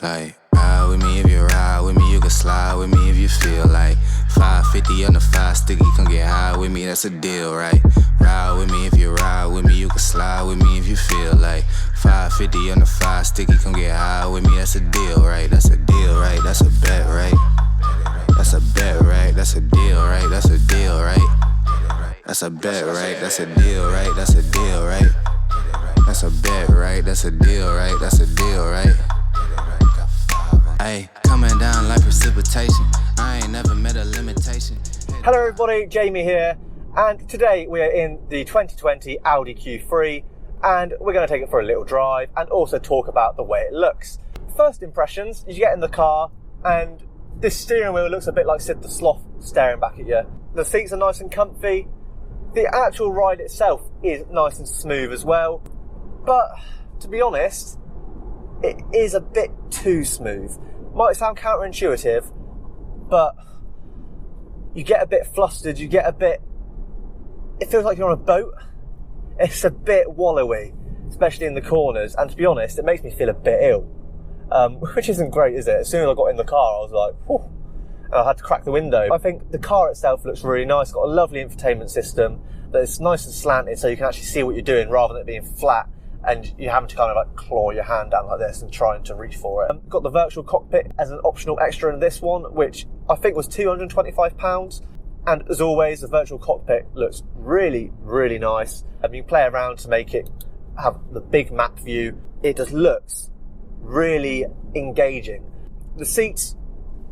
Like, ride with me if you ride with me, you can slide with me if you feel like 550 on the 5 sticky, come get high with me, that's a deal, right? Ride with me if you ride with me, you can slide with me if you feel like 550 on the 5 sticky, come get high with me, that's a deal, right? That's a deal, right? That's a bet, right? That's a bet, right? That's a deal, right? That's a deal, right? That's a bet, right? That's a deal, right? That's a deal, right? That's a bet, right? That's a deal, right? That's a deal, right? Ay, coming down like precipitation. I ain't never met a limitation. Hello everybody, Jamie here, and today we are in the 2020 Audi Q3 and we're going to take it for a little drive and also talk about the way it looks. First impressions, you get in the car and this steering wheel looks a bit like Sid the Sloth staring back at you. The seats are nice and comfy. The actual ride itself is nice and smooth as well, but to be honest, it is a bit too smooth. Might sound counterintuitive, but you get a bit flustered, you get a bit... It feels like you're on a boat. It's a bit wallowy, especially in the corners, and to be honest, it makes me feel a bit ill, which isn't great, is it? As soon as I got in the car, I was like, whew, and I had to crack the window. I think the car itself looks really nice, got a lovely infotainment system, that it's nice and slanted so you can actually see what you're doing rather than it being flat and you having to kind of like claw your hand down like this and trying to reach for it. Got the virtual cockpit as an optional extra in this one, which I think was £225. And as always, the virtual cockpit looks really, really nice. You can play around to make it have the big map view. It just looks really engaging. The seats,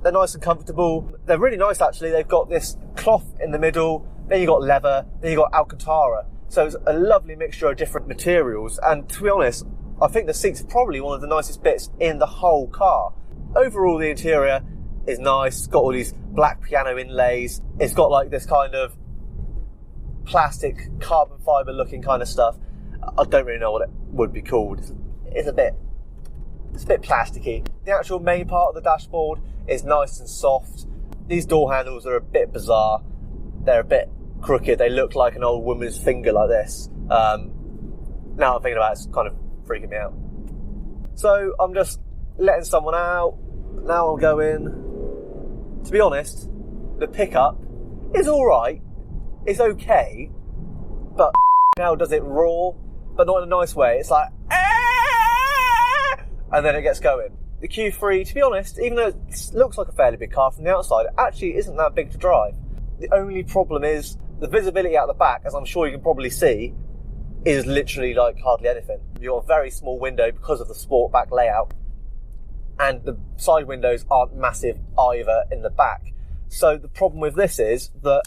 they're nice and comfortable. They're really nice actually. They've got this cloth in the middle, then you've got leather, then you've got Alcantara. So it's a lovely mixture of different materials, and to be honest, I think the seats are probably one of the nicest bits in the whole car. Overall, the interior is nice. It's got all these black piano inlays. It's got like this kind of plastic carbon fibre looking kind of stuff. I don't really know what it would be called. It's a bit plasticky. The actual main part of the dashboard is nice and soft. These door handles are a bit bizarre. They're a bit crooked. They look like an old woman's finger like this. Now I'm thinking about it, it's kind of freaking me out. So I'm just letting someone out. Now I'll go in. To be honest, the pickup is alright. It's okay. But now does it roar? But not in a nice way. It's like, Aah! And then it gets going. The Q3, to be honest, even though it looks like a fairly big car from the outside, it actually isn't that big to drive. The only problem is the visibility out the back, as I'm sure you can probably see, is literally like hardly anything. You've got a very small window because of the Sportback layout, and the side windows aren't massive either in the back. So the problem with this is that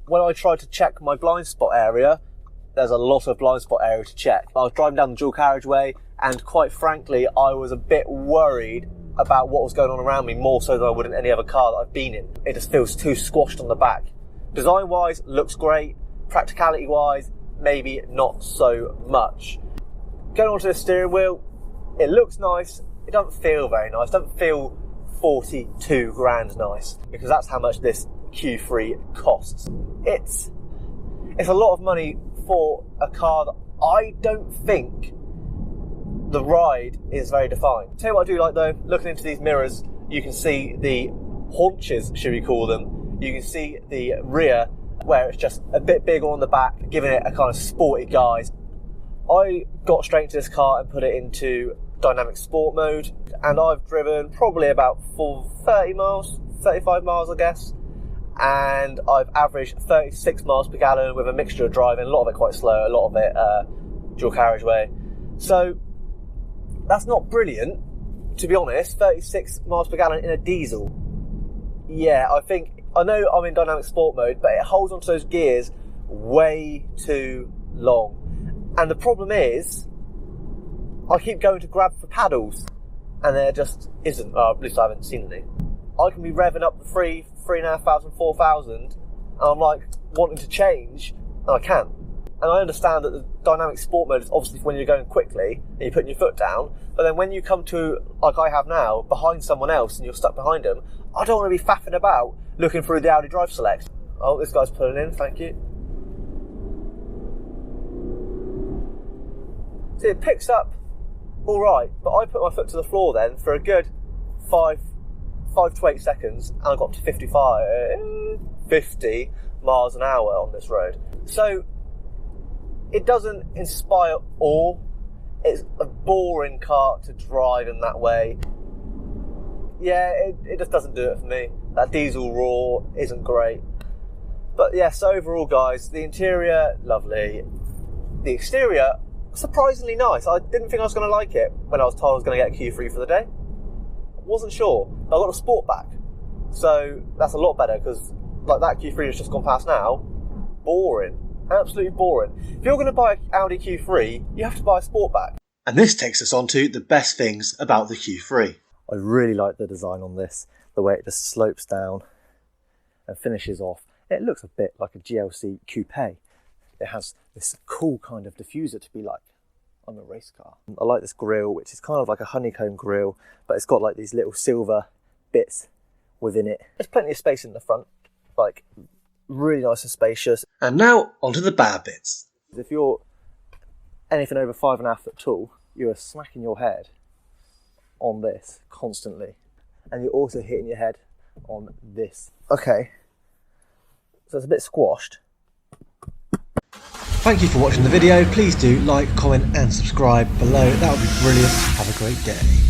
when I try to check my blind spot area, there's a lot of blind spot area to check. I was driving down the dual carriageway, and quite frankly, I was a bit worried about what was going on around me, more so than I would in any other car that I've been in. It just feels too squashed on the back. Design-wise, looks great. Practicality-wise, maybe not so much. Going on to the steering wheel, it looks nice. It doesn't feel very nice. It doesn't feel 42 grand nice, because that's how much this Q3 costs. It's a lot of money for a car that I don't think the ride is very defined. Tell you what I do like though, looking into these mirrors, you can see the haunches, should we call them. You can see the rear, where it's just a bit bigger on the back, giving it a kind of sporty guise. I got straight into this car and put it into dynamic sport mode, and I've driven probably about 30 miles, 35 miles I guess, and I've averaged 36 miles per gallon with a mixture of driving, a lot of it quite slow, a lot of it dual carriageway. So that's not brilliant, to be honest. 36 miles per gallon in a diesel. Yeah, I know I'm in dynamic sport mode, but it holds onto those gears way too long. And the problem is, I keep going to grab for paddles, and there just isn't, at least I haven't seen any. I can be revving up the 3,500, 4,000, and I'm like wanting to change, and I can't. And I understand that the dynamic sport mode is obviously when you're going quickly and you're putting your foot down, but then when you come to, like I have now, behind someone else and you're stuck behind them, I don't want to be faffing about looking through the Audi Drive Select. Oh, this guy's pulling in, thank you. So it picks up all right, but I put my foot to the floor then for a good 5 to 8 seconds, and I got to 50 miles an hour on this road. So it doesn't inspire awe. It's a boring car to drive in that way. Yeah, it just doesn't do it for me. That diesel roar isn't great. But yes, overall guys, the interior, lovely. The exterior, surprisingly nice. I didn't think I was going to like it when I was told I was going to get a Q3 for the day. I wasn't sure. I got a Sportback, so that's a lot better, because like that Q3 has just gone past now. Boring. Absolutely boring. If you're going to buy an Audi Q3, you have to buy a Sportback. And this takes us on to the best things about the Q3. I really like the design on this, the way it just slopes down and finishes off. It looks a bit like a GLC coupe. It has this cool kind of diffuser to be like on a race car. I like this grille, which is kind of like a honeycomb grille, but it's got like these little silver bits within it. There's plenty of space in the front, like really nice and spacious. And now onto the bad bits. If you're anything over 5.5 foot tall, you are smacking your head on this constantly, and you're also hitting your head on this. Okay, so it's a bit squashed. Thank you for watching the video. Please do like, comment and subscribe below. That would be brilliant. Have a great day.